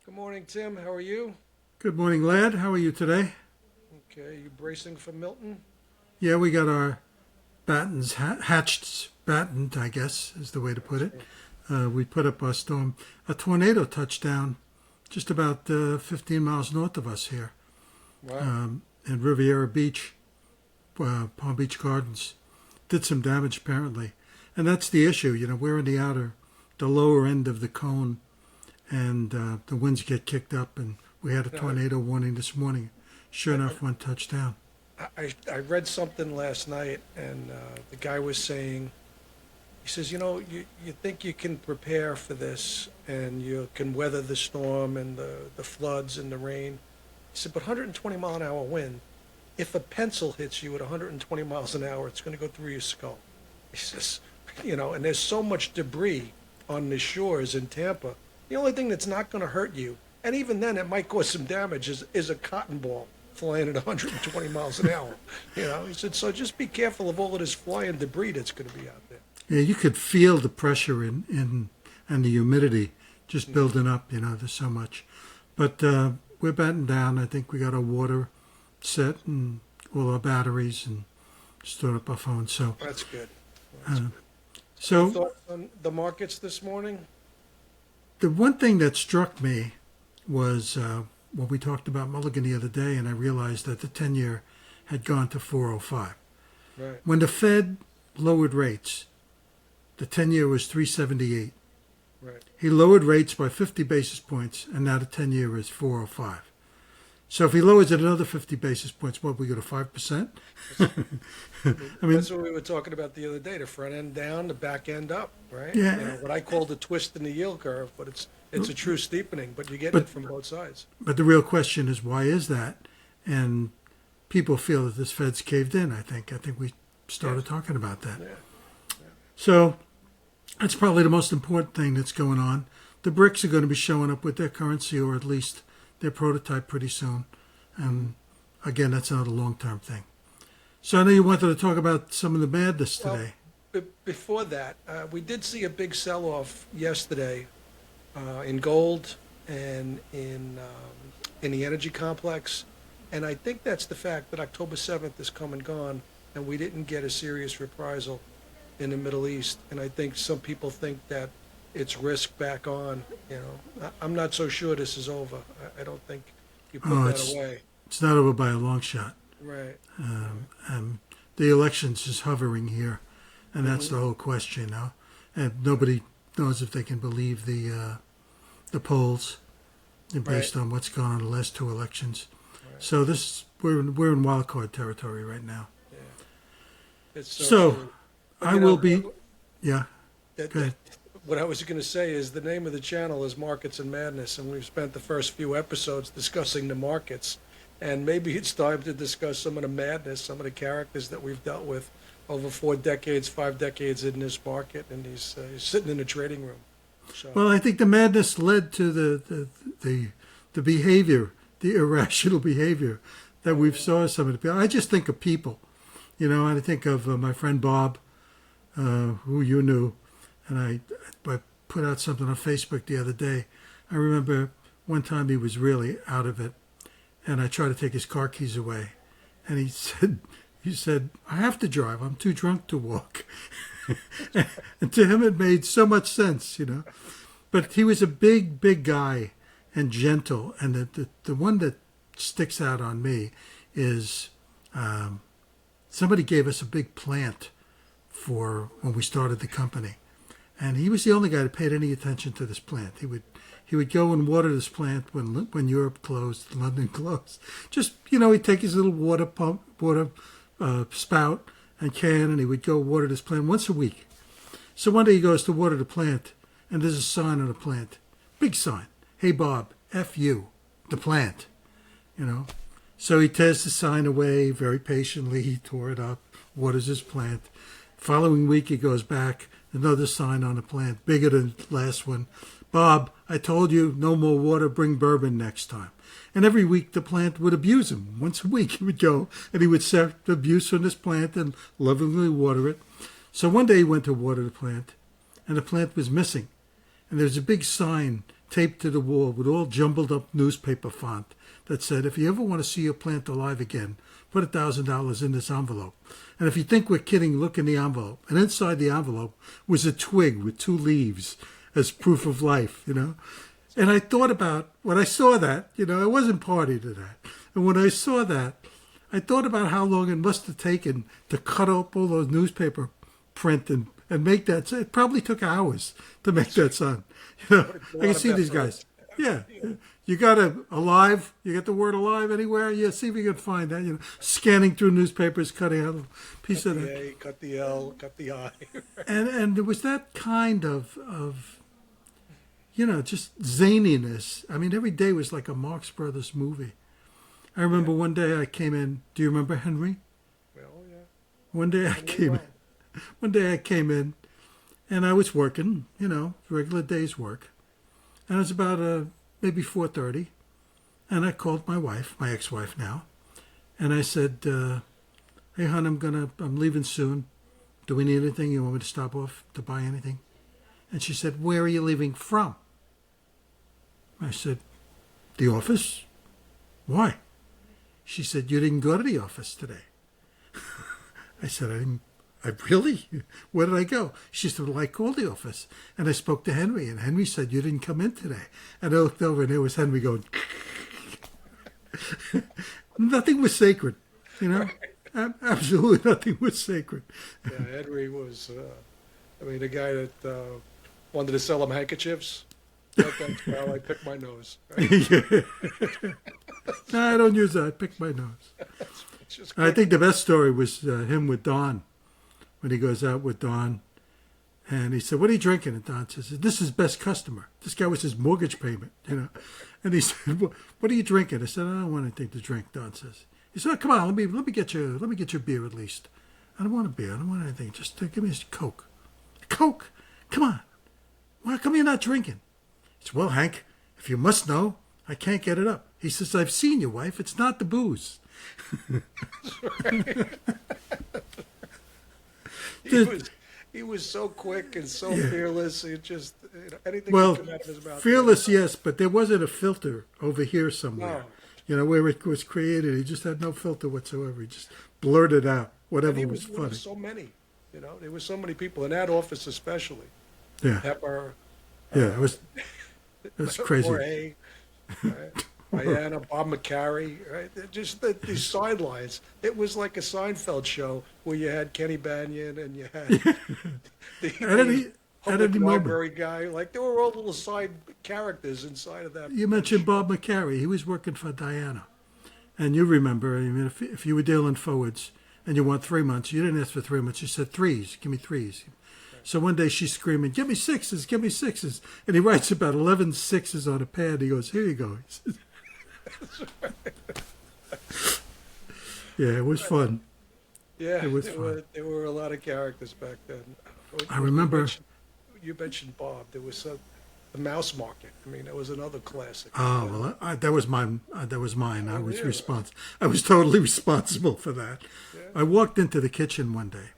Good morning, Tim. How are you? Good morning, lad. How are you today? Okay, you bracing for Milton? Yeah, we got our battens hatched, battened, I guess is the way to put That's it. good. We put up a tornado touchdown just about 15 miles north of us here Wow. in Riviera Beach, Palm Beach Gardens. Did some damage apparently, and that's the issue. We're in the lower end of the cone, and the winds get kicked up, and we had a You know, tornado warning this morning. Sure I, enough, one touchdown. I read something last night, and the guy was saying, he says, you think you can prepare for this and you can weather the storm and the floods and the rain. He said, but 120 mile an hour wind, if a pencil hits you at 120 miles an hour, it's going to go through your skull. He says, and there's so much debris on the shores in Tampa. The only thing that's not going to hurt you, and even then it might cause some damage, is a cotton ball flying at 120 miles an hour. He said, so just be careful of all of this flying debris that's going to be out there. Yeah, you could feel the pressure in and the humidity just Mm. building up. There's so much, but we're batting down. I think we got our water set and all our batteries and stored up our phones. So, That's good. That's uh, good. Any so thoughts on the markets this morning? the one thing that struck me was when we talked about Mulligan the other day, and I realized that the 10-year had gone to 405. Right, When the Fed lowered rates, the 10-year was 378. right. He lowered rates by 50 basis points, and now the 10-year is 405. So if he lowers it another 50 basis points, what, we go to 5%? That's, I mean, that's what we were talking about the other day. The front end down, the back end up, right? yeah, What I call the twist in the yield curve, but it's a true steepening, but you're getting but it from both sides. but the real question is, why is that? And people feel that this Fed's caved in, I think we Yeah, started talking about that. yeah. So that's probably the most important thing that's going on. The BRICS are going to be showing up with their currency, or at least their prototype, pretty soon. And again, that's not a long-term thing. So I know you wanted to talk about some of the madness Well, today. before that, we did see a big sell-off yesterday in gold and in the energy complex, and I think that's the fact that October 7th is come and gone, and we didn't get a serious reprisal in the Middle East, and I think some people think that it's risk back on. I'm not so sure this is over. I don't think you put Oh, that it's away. it's not over by a long shot. Right. The election's just hovering here, and that's Hmm. the whole question now. And nobody knows if they can believe the polls Right. based on what's gone on the last two elections. Right. So we're in wild card territory right now. Yeah. It's so So true. But I will be, yeah. that, Go that ahead. what I was going to say is the name of the channel is Markets and Madness, and we've spent the first few episodes discussing the markets, and maybe it's time to discuss some of the madness, some of the characters that we've dealt with over 4 decades, 5 decades in this market, and he's sitting in a trading room. So Well, I think the madness led to the behavior, the irrational behavior that we've saw some of the people. I just think of people, and I think of my friend Bob, who you knew, and I put out something on Facebook the other day. I remember one time he was really out of it, and I tried to take his car keys away, and he said, I have to drive. I'm too drunk to walk. And to him, it made so much sense. But he was a big, big guy and gentle. And the one that sticks out on me is somebody gave us a big plant for when we started the company. And he was the only guy that paid any attention to this plant. He would go and water this plant when Europe closed, London closed. Just he'd take his little water spout and can, and he would go water this plant once a week. So one day he goes to water the plant, and there's a sign on the plant, big sign. Hey Bob, F you, the plant. You know. So he tears the sign away very patiently. He tore it up, waters his plant. Following week he goes back, another sign on the plant, bigger than the last one. Bob, I told you, no more water, bring bourbon next time. And every week the plant would abuse him. Once a week he would go and he would accept abuse from this plant and lovingly water it. So one day he went to water the plant and the plant was missing. And there was a big sign taped to the wall with all jumbled up newspaper font that said, if you ever want to see your plant alive again, put $1,000 in this envelope. And if you think we're kidding, look in the envelope. And inside the envelope was a twig with 2 leaves as proof of life, you know. And I thought about, when I saw that, you know, I wasn't party to that. And when I saw that, I thought about how long it must have taken to cut up all those newspaper print and make that. It probably took hours to make that sign. You know, I can see these guys. Yeah. You got alive, you got the word alive anywhere? Yeah, see if you can find that. You know, scanning through newspapers, cutting out a piece Cut of the that. A, cut the L, cut the I. And there was that kind of you know, just zaniness. I mean, every day was like a Marx Brothers movie. I remember one day I came in. Do you remember Henry? Well, yeah. One day one day I came in, and I was working, you know, regular day's work, and it was about maybe 4:30, and I called my wife, my ex-wife now, and I said, "Hey, hon, I'm leaving soon. Do we need anything? You want me to stop off to buy anything?" And she said, "Where are you leaving from?" I said, "The office." "Why?" She said, "You didn't go to the office today." I said, I really? Where did I go?" She said, "Well, I called the office and I spoke to Henry, and Henry said you didn't come in today." And I looked over and there was Henry going, nothing was sacred, you know? Absolutely nothing was sacred. Yeah, Henry was, I mean, the guy that wanted to sell him handkerchiefs. That's how I pick my nose. Right? Yeah. No, I don't use that. I pick my nose. It's just I think the best story was him with Don, when he goes out with Don, and he said, "What are you drinking?" And Don says, "This is best customer." This guy was his mortgage payment, you know. And he said, "What are you drinking?" I said, "I don't want anything to drink." Don says, he said, "Oh, come on, let me get you beer at least." "I don't want a beer. I don't want anything. Just give me a Coke." "Coke? Come on. Why come you're not drinking?" He said, "Well, Hank, if you must know, I can't get it up." He says, "I've seen you, wife. It's not the booze." He was so quick and so fearless. It just, you know, anything Well, could come out of his mouth. fearless, yes, but there wasn't a filter over here somewhere. No. You know, where it was created, he just had no filter whatsoever. He just blurted out whatever And he was was one of funny. so many. You know, there were so many people in that office, especially. Yeah, Pepper, yeah, it was crazy. Jorge, right? Diana, Bob McCarry, right? They're just these sidelines. It was like a Seinfeld show where you had Kenny Banyan and you had the At any public moment. library guy. Like they were all little side characters inside of that. You mentioned Bob McCarry. He was working for Diana. And you remember, I mean, if you were dealing forwards and you want 3 months, you didn't ask for 3 months. You said threes. Give me threes. So one day she's screaming, "Give me sixes, give me sixes." And he writes about 11 sixes on a pad. He goes, "Here you go." He says, yeah, it was fun. Yeah, It was there were a lot of characters back then. I remember. You mentioned Bob. There was the Mouse Market. I mean, that was another classic. Oh, well, that was mine. That was mine. I Oh, was yeah. I was totally responsible for that. Yeah. I walked into the kitchen one day,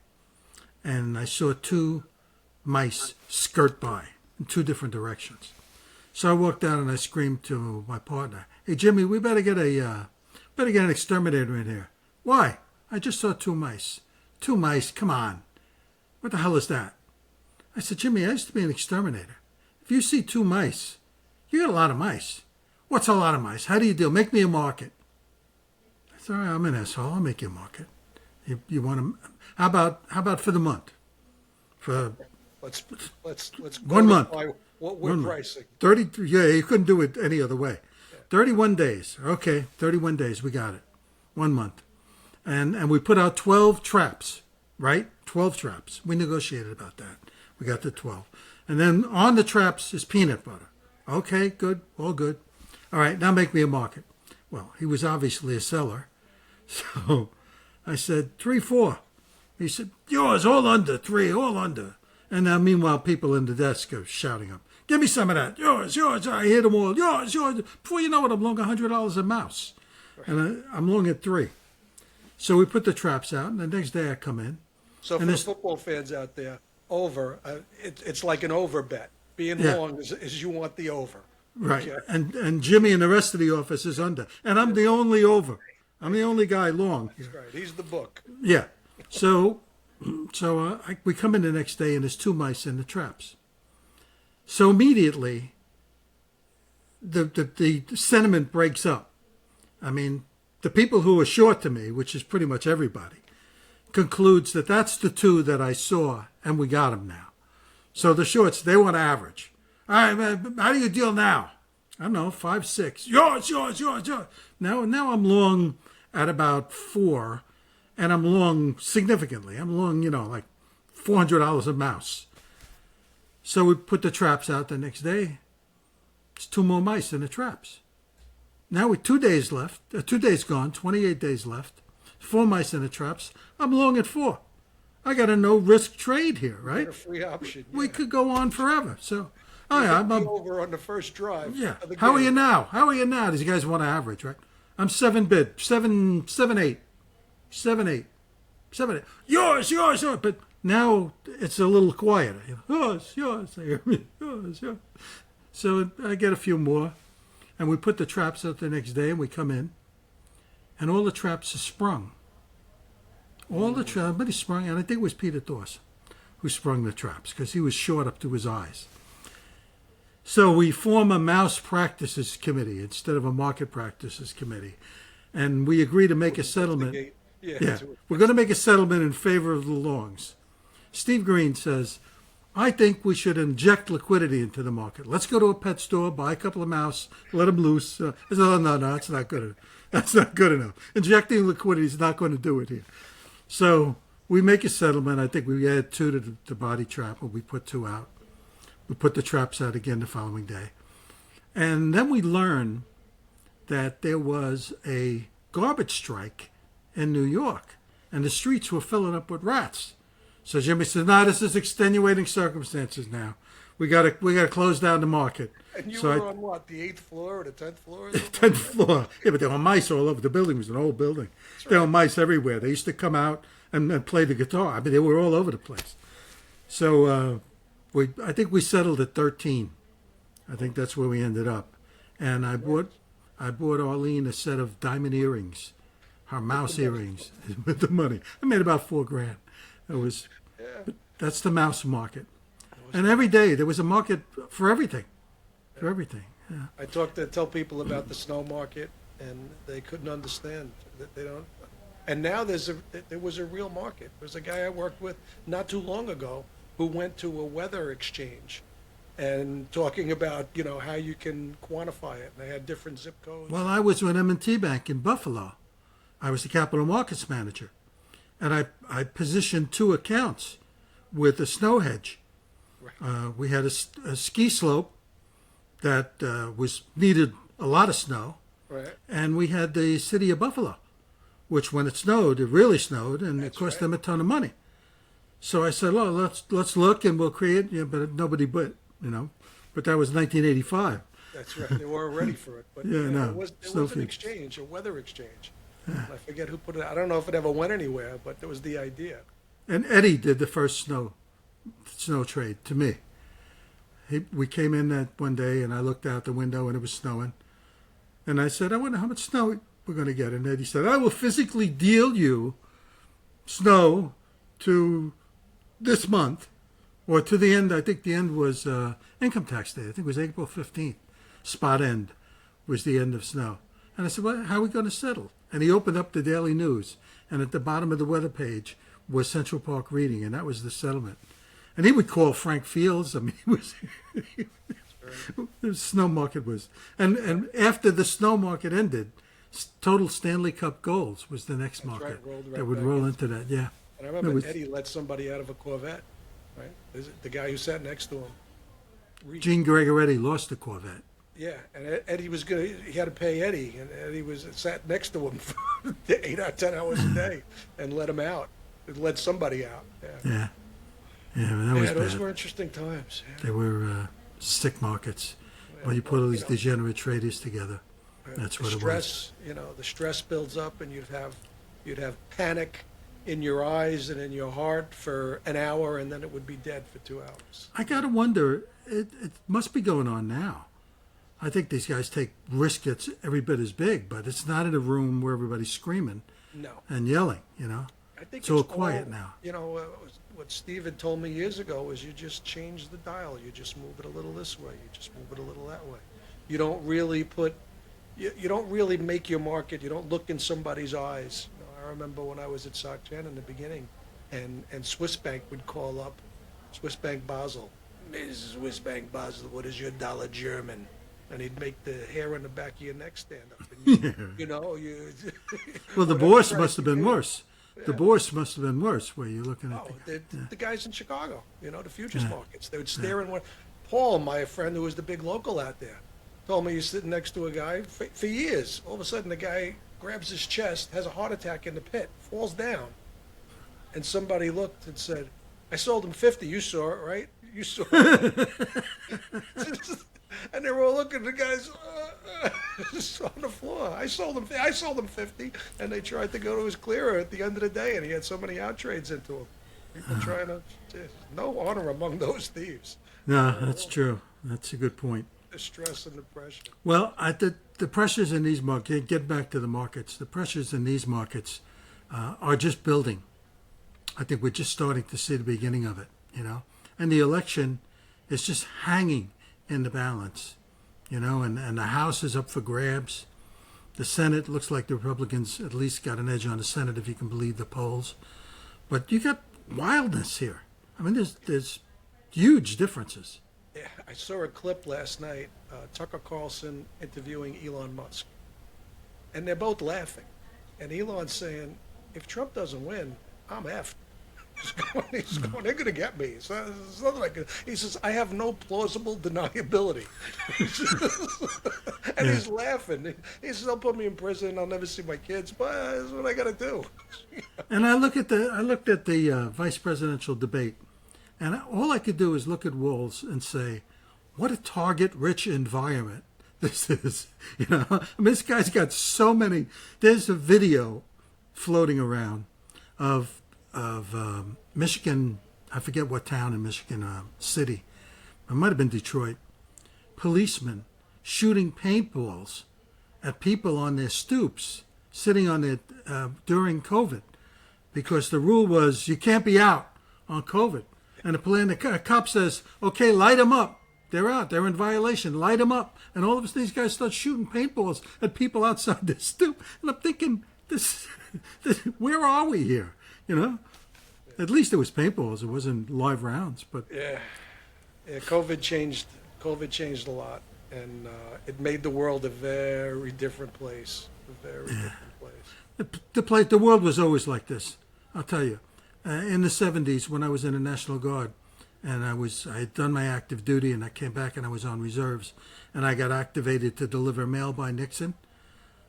and I saw 2 mice skirt by in 2 different directions. So I walked out and I screamed to my partner, "Hey, Jimmy, we better get an exterminator in here." "Why?" "I just saw 2 mice." "2 mice? Come on. What the hell is that?" I said, "Jimmy, I used to be an exterminator. If you see 2 mice, you got a lot of mice." "What's a lot of mice? How do you deal? Make me a market." I said, "All right, I'm an asshole. I'll make you a market. You want to? How about for the month? For Let's 1 month. quantify what we're 1 month. pricing. 30. Yeah, you couldn't do it any other way. 31 days. Okay, 31 days. We got it. 1 month, and we put out 12 traps. Right, 12 traps. We negotiated about that. We got the 12, and then on the traps is peanut butter. Okay, good, all good. All right, now make me a market. Well, he was obviously a seller, so I said 3, 4. He said, "Yours, all under 3, all under." And now, meanwhile, people in the desk are shouting up, "Give me some of that. Yours, yours." I hear them all, "Yours, yours." Before you know it, I'm long $100 a mouse. And I'm long at 3. So we put the traps out, and the next day I come in. So for And the this- football fans out there, it's like an over bet. Being Yeah. long is you want the over. Right. Okay. And Jimmy and the rest of the office is under. And I'm the only over. I'm the only guy long. That's right. He's the book. Yeah. So, we come in the next day and there's two mice in the traps. So immediately, the sentiment breaks up. I mean, the people who are short to me, which is pretty much everybody, concludes that that's the two that I saw and we got them now. So the shorts, they want to average. All right, man, how do you deal now? I don't know, 5, 6. Yours. Now I'm long at about 4, and I'm long significantly. I'm long, like $400 a mouse. So we put the traps out the next day. There's 2 more mice in the traps. Now with 2 days left, 2 days gone, 28 days left, 4 mice in the traps. I'm long at 4. I got a no risk trade here, right? A free option. Yeah. We could go on forever. So, I'm over on the first drive. Yeah. Of the How are game. you now? How are you now? These guys want to average, right? I'm 7 bid, 7, 7, 8, 7, 8, 7, 8. Yours. But now it's a little quieter. Yours. Yours. So I get a few more, and we put the traps out the next day, and we come in, and all the traps are sprung. All the traps, but he sprung, and I think it was Peter Dawson who sprung the traps because he was short up to his eyes. So we form a mouse practices committee instead of a market practices committee. And we agree to make a settlement. Yeah, we're going to make a settlement in favor of the longs. Steve Green says, I think we should inject liquidity into the market. Let's go to a pet store, buy a couple of mouse, let them loose. I said, oh, no, that's not good enough. That's not good enough. Injecting liquidity is not going to do it here. So we make a settlement. I think we add 2 to the body trap, and we put 2 out. We put the traps out again the following day. And then we learn that there was a garbage strike in New York, and the streets were filling up with rats. So Jimmy said, no, this is extenuating circumstances now. We gotta close down the market. And you so were on what, the 8th floor or the 10th floor? 10th floor. Yeah, but there were mice all over. The building was an old building. Right. There were mice everywhere. They used to come out and play the guitar. I mean, they were all over the place. So I think we settled at 13. I think that's where we ended up. And I bought Arlene a set of diamond earrings, her mouse earrings, with the money. I made about $4,000. It was, that's the mouse market. And every day there was a market for everything. For everything. Yeah. I tell people about the snow market, and they couldn't understand that they don't. And now there was a real market. There was a guy I worked with not too long ago who went to a weather exchange, and talking about how you can quantify it. And they had different zip codes. Well, I was with M&T Bank in Buffalo. I was the capital markets manager, and I positioned 2 accounts with a snow hedge. Right. We had a ski slope that needed a lot of snow, right. And we had the city of Buffalo, which when it snowed, it really snowed, and it cost them a ton of money. So I said, "Well, let's look, and we'll create." But nobody bit, But that was 1985. That's right. They weren't ready for it. But no, it was an exchange, a weather exchange. Yeah. I forget who put it. I don't know if it ever went anywhere, but that was the idea. And Eddie did the first snow trade to me. We came in that one day, and I looked out the window, and it was snowing. And I said, I wonder how much snow we're going to get. And Eddie said, I will physically deal you snow to this month, or to the end. I think the end was income tax day. I think it was April 15th. Spot end was the end of snow. And I said, well, how are we going to settle? And he opened up the Daily News, and at the bottom of the weather page was Central Park Reading, and that was the settlement. And he would call Frank Fields. I mean, the snow market was. And after the snow market ended, total Stanley Cup Golds was the next market that would roll into that. Yeah. And I remember Eddie let somebody out of a Corvette, right? The guy who sat next to him. Gene Gregoretti lost the Corvette. Yeah, and Eddie he had to pay Eddie, and Eddie sat next to him for 8 or 10 hours a day and let him out. Let somebody out. Yeah. Yeah, those were interesting times. Yeah. They were sick markets. When you put all these degenerate traders together, that's what it was. The stress builds up, and you'd have panic in your eyes and in your heart for an hour, and then it would be dead for 2 hours. I gotta wonder. It must be going on now. I think these guys take risk that's every bit as big, but it's not in a room where everybody's screaming No. and yelling, you know. I think It's all it's quiet all, now. you know, what Steve had told me years ago is you just change the dial. You just move it a little this way. You just move it a little that way. You don't really you don't really make your market. You don't look in somebody's eyes. You know, I remember when I was at SocGen in the beginning, and Swiss Bank would call up, Swiss Bank Basel. Mrs. Swiss Bank Basel, what is your dollar German? And he'd make the hair on the back of your neck stand up. And you know, you. Well, the whatever Bourse price must have you been do. worse. The Yeah. Bourse must have been worse, where you're looking at Oh, the guys in Chicago, you know, the futures Yeah. markets. They would stare in one. Paul, my friend who was the big local out there, told me he's sitting next to a guy for years. All of a sudden, the guy grabs his chest, has a heart attack in the pit, falls down. And somebody looked and said, I sold him 50. You saw it, right? You saw it. And they were all looking at the guys on the floor. I sold him 50. And they tried to go to his clearer at the end of the day, and he had so many out trades into him. People trying to, no honor among those thieves. No, that's true. That's a good point. The stress and the pressure. Well, the pressures in these markets, get back to the markets, the pressures in these markets are just building. I think we're just starting to see the beginning of it, you know. And the election is just hanging in the balance, you know, and the House is up for grabs. The Senate looks like the Republicans at least got an edge on the Senate, if you can believe the polls. But you got wildness here. I mean, there's huge differences. Yeah, I saw a clip last night, Tucker Carlson interviewing Elon Musk. And they're both laughing. And Elon's saying, if Trump doesn't win, I'm effed. He's going, they're going to get me. It's nothing like it. He says, I have no plausible deniability. And he's laughing. He says, they'll put me in prison. I'll never see my kids. But that's what I got to do. And I looked at the vice presidential debate, and all I could do is look at Walz and say, what a target-rich environment this is. You know, I mean, this guy's got so many. There's a video floating around of Michigan. I forget what town in Michigan city. It might have been Detroit. Policemen shooting paintballs at people on their stoops, sitting on it during COVID, because the rule was you can't be out on COVID. And the cop says, "Okay, light them up. They're out. They're in violation. Light them up." And all of a sudden, these guys start shooting paintballs at people outside their stoop. And I'm thinking, this where are we here? You know, at least it was paintballs. It wasn't live rounds. But Yeah. COVID changed a lot. And it made the world a very different place. A very different place. the world was always like this. I'll tell you. In the 70s, when I was in the National Guard, and I had done my active duty, and I came back and I was on reserves, and I got activated to deliver mail by Nixon.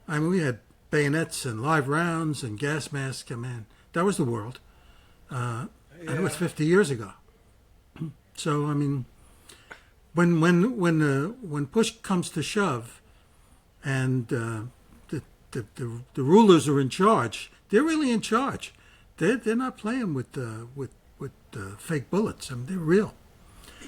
I mean, we had bayonets and live rounds and gas masks. I mean, that was the world. And it was 50 years ago. So, I mean, when push comes to shove, and the rulers are in charge, they're really in charge. They're not playing with fake bullets. I mean, they're real.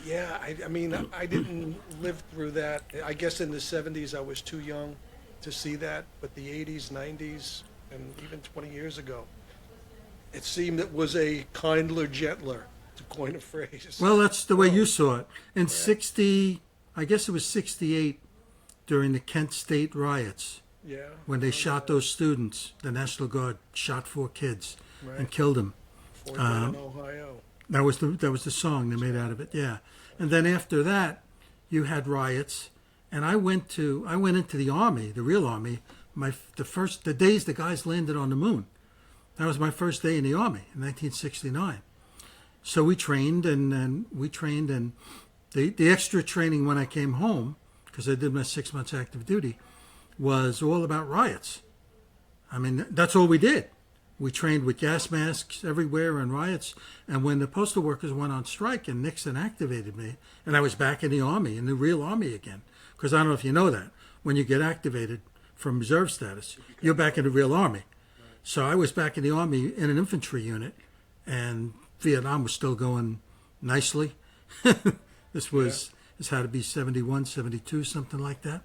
Yeah, I mean, I didn't live through that. I guess in the 70s I was too young to see that, but the 80s, 90s, and even 20 years ago, it seemed it was a kindler, gentler, to coin a phrase. Well, that's the way you saw it. In 60, I guess it was 68, during the Kent State riots, Yeah. when they shot those students, the National Guard shot 4 kids Right. and killed them. Fort Wayne, Ohio. That was the song they made out of it. Yeah, and then after that, you had riots, and I went into the army, the real army. The days the guys landed on the moon. That was my first day in the army in 1969. So we trained and the extra training when I came home, because I did my 6 months active duty, was all about riots. I mean, that's all we did. We trained with gas masks everywhere and riots. And when the postal workers went on strike and Nixon activated me, and I was back in the army, in the real army again, because I don't know if you know that, when you get activated from reserve status, you're back in the real army. So I was back in the army in an infantry unit, and Vietnam was still going nicely. This was It's had to be 71, 72, something like that.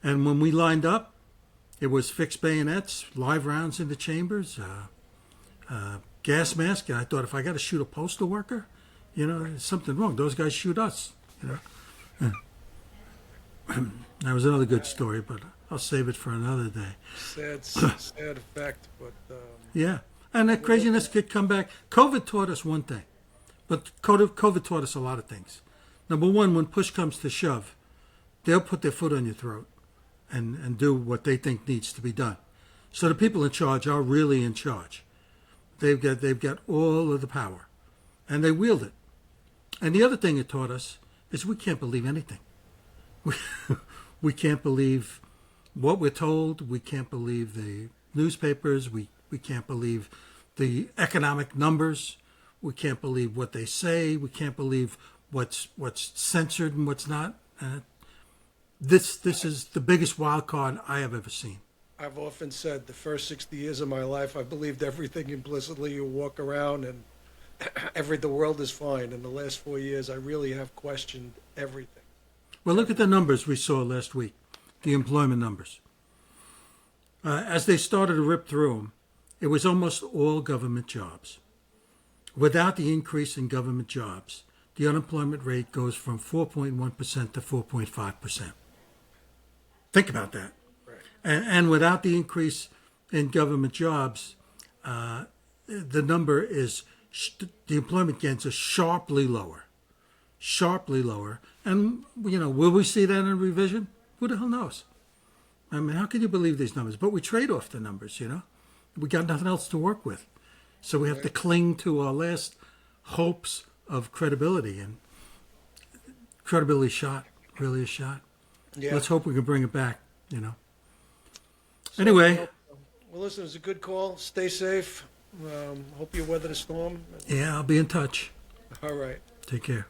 And when we lined up, it was fixed bayonets, live rounds in the chambers, gas mask. And I thought, if I got to shoot a postal worker, there's something wrong. Those guys shoot us, That was another good story, but I'll save it for another day. Sad effect, but Yeah. And that craziness could come back. COVID taught us one thing, but COVID taught us a lot of things. Number one, when push comes to shove, they'll put their foot on your throat and do what they think needs to be done. So the people in charge are really in charge. They've got all of the power, and they wield it. And the other thing it taught us is we can't believe anything. We can't believe what we're told. We can't believe the newspapers. We can't believe the economic numbers. We can't believe what they say. We can't believe what's censored and what's not. This is the biggest wild card I have ever seen. I've often said the first 60 years of my life, I believed everything implicitly. You walk around and the world is fine. In the last 4 years, I really have questioned everything. Well, look at the numbers we saw last week, the employment numbers. As they started to rip through them, it was almost all government jobs. Without the increase in government jobs, the unemployment rate goes from 4.1% to 4.5%. Think about that. Right. And without the increase in government jobs, the number is, the employment gains are sharply lower. And, will we see that in a revision? Who the hell knows? I mean, how can you believe these numbers? But we trade off the numbers, We got nothing else to work with. So we have to cling to our last hopes of credibility. And credibility shot, really a shot. Yeah. Let's hope we can bring it back, Anyway. Well, listen, it was a good call. Stay safe. Hope you weather the storm. Yeah, I'll be in touch. All right. Take care.